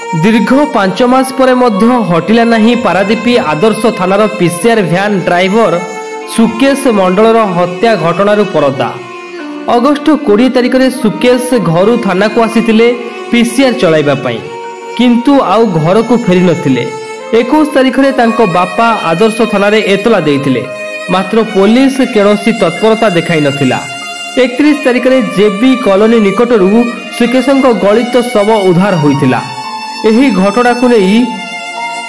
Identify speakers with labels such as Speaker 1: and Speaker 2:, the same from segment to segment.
Speaker 1: दीर्घ 5 मास पर हटिला नहीं पारादीपी आदर्श थानार पीसीआर भ्यान ड्राइवर सुकेश मंडलर हत्या घटनार परदा। अगस्ट 20 तारिख में सुकेश घर थाना को आसीथिले पीसीआर चलाइबा पई, किंतु आउ घर को फेरी नथिले। 21 तारिख में तांको बापा आदर्श थाना रे एतला देइथिले, मात्र पुलिस कौनसी तत्परता देखाई नथिला। 31 तारिख में जेबी कॉलोनी निकटरू सुकेशंको गलित शव उद्धार होइथिला। एही घटना को नहीं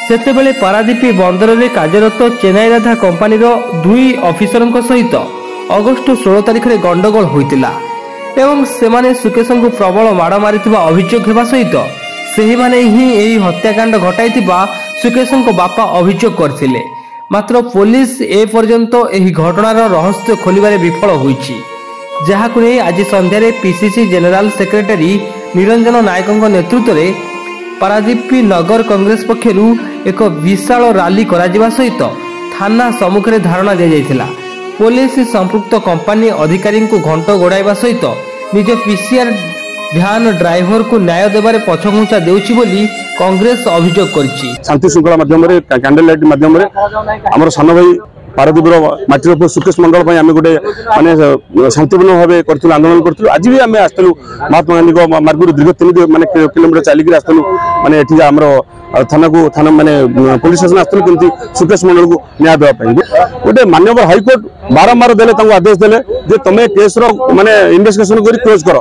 Speaker 1: सेतेबेले पारादीपी बंदर में कार्यरत चेन्नई राधा कंपानी दुई ऑफिसर सहित अगस्ट 16 तारिख में गंडगोल होइतिला एवं सेमाने सुकेश को प्रबल माड़ मारिथिबा अभियोग हेबा सहित सेही माने ही एही हत्याकांड घटाइथिबा सुकेश बापा अभियोग करथिले। मात्र पुलिस ए पर्यंत एही घटनार रहस्य खोलिबारे विफल होईछि, जहाकु नै आज संध्यारे पीसीसी जनरल सेक्रेटरी निरंजन नायकଙ୍କ नेतृत्व पारादीपी नगर कांग्रेस पक्षरु एक विशाल रैली करा जिबा सहित थाना सम्मुख में धारणा दि जाइथिला। पुलिस संपुक्त कंपानी अधिकारी को घंट गोड़ाइबा सहित निज पीसीआर भ्यान ड्राइवर को न्याय देबारे पछघुंचा देउछि बोली कांग्रेस अभियोग करछि।
Speaker 2: शांति श्रृंखला माध्यम रे कैंडल लाइट माध्यम रे हमर सान भाई पारादीपर माटीर सुकेश मंडल आम गोटे माने शांतिपूर्ण भाव कर आंदोलन करूँ। आज भी आम आसलु महात्मा गांधी मार्ग दीर्घ 3 माने किलोमीटर चलिक आसलु माने एठी आमर थाना को थाना माने पुलिस स्टेशन आसलु कि सुकेश मंडल को न्याय देवाई। गोटे माननीय हाईकोर्ट बारंबार देले आदेश देले जे तुम केस माने इन्वेस्टिगेशन कर क्लोज कर।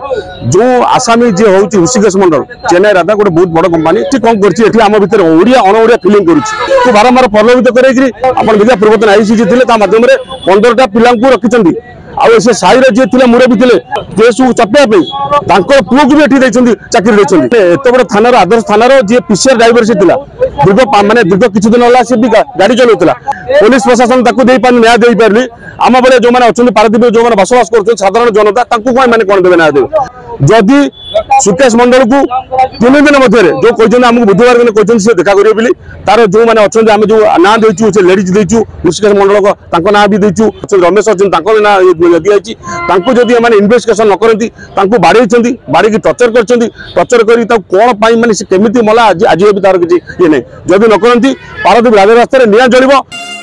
Speaker 2: जो आसामी जी हूँ ऋषिकेश मंडल चेन्नई राधा गोटे बहुत बड़ कंपानी कौन कर आम भितर ओडिया अणओडिया फिलिंग कर बारंबार प्रलोभित कर पूर्वतन आईसीजी थे माध्यम 15टा पिला रखिंट आउ से साई जी थे मुरबी थे केस चपेवाई पुओ को भी ये चाकरी देते। एत बड़ थाना आदर्श थाना जी पीसीआर ड्राइवर से दीर्घ माने दीर्घ किसी दिन है सी भी गाड़ी चलाऊला। पुलिस प्रशासन न्याय दे पारे आम बेले जो मैंने अच्छा पारादीप जो मैंने बसवास कर साधारण जनता मैंने कौन देवे न्याय देवे। जदि सुकेश मंडल को 3 दिन मध्य जो कहते आमको बुधवार दिन कहते से देखा करेंगे बोली तार जो मैंने अच्छा आम जो ना देचु से लेडीज देचु ऋषिकेश मंडल का ना भी देचु रमेश अच्छा ना दिखाई जदि मैंने इन्वेस्टिगेशन न करती बाड़े बाड़ी टर्चर कर कौन मानने से केमी मला आज भी तार किसी ये नहीं जदि न करती पारादीप राजरास्तार निया जल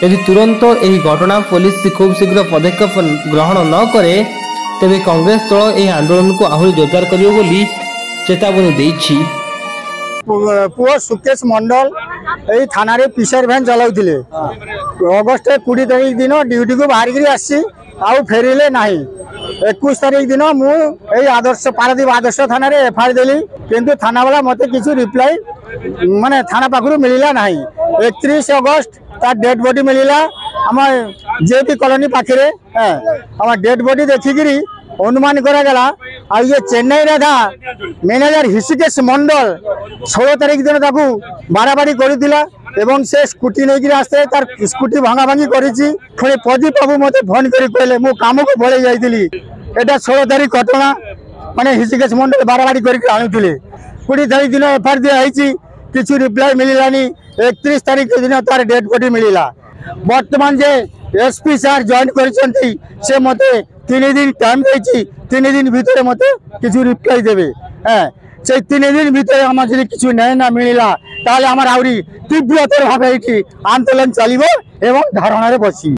Speaker 1: यदि तुरंत यही घटना पुलिस खूब शीघ्र पदक्षेप ग्रहण न करे तेरे कांग्रेस दल यह आंदोलन को आहरी जोरदार करियो बोली चेतावनी देछि।
Speaker 3: पुओ सुकेश मंडल यही थाना रे पीसीआर भ्यान चलाउथिले अगस्ट 20 तारिख दिन ड्यूटी को बाहर करी आसी आउ फेरिले नाही। 21 तारिख दिन मु यही आदर्श पारादीप आदर्श थाना रे एफआईआर देली, किंतु थाना वाला मते किछु रिप्लाई माने थाना पाखरु मिलिला नाही। 31 अगस्त तार डेड बॉडी मिलिला आम जेपी कॉलोनी पाखे आम डेड बॉडी देखिकी अनुमान करा आ ये चेन्नई राधा मैनेजर ऋषिकेश मंडल 16 तारिख दिन ताकू बाराबारी करथिला एवं से स्कूटी नहीं आसते तार स्कूटी भांगा भांगी करिछि। पुणी प्रदीप बाबू मते फोन करी कहले मु काम को पळै जाइतिली एटा 16 तारिख घटना माने ऋषिकेश मंडल बाराबारी करके आनुथिले। 20 तारिख दिन एफआईआर दिया आइछि किछु रिप्लाई मिलिलानी। 31 तारिख दिन तार डेड बॉडी मिलिला। वर्तमान जे एसपी सर जॉइन करछंती से मते 3 दिन टाइम देछि 3 दिन भीतर मते किछु रिप्लाई देबे। से 3 दिन भीतर हम जे किछु न्याय ना मिलिला ताले हमर आउरी तीव्रतर भाबे एठी आंदोलन चलिबो एवं धारणा रे बसी।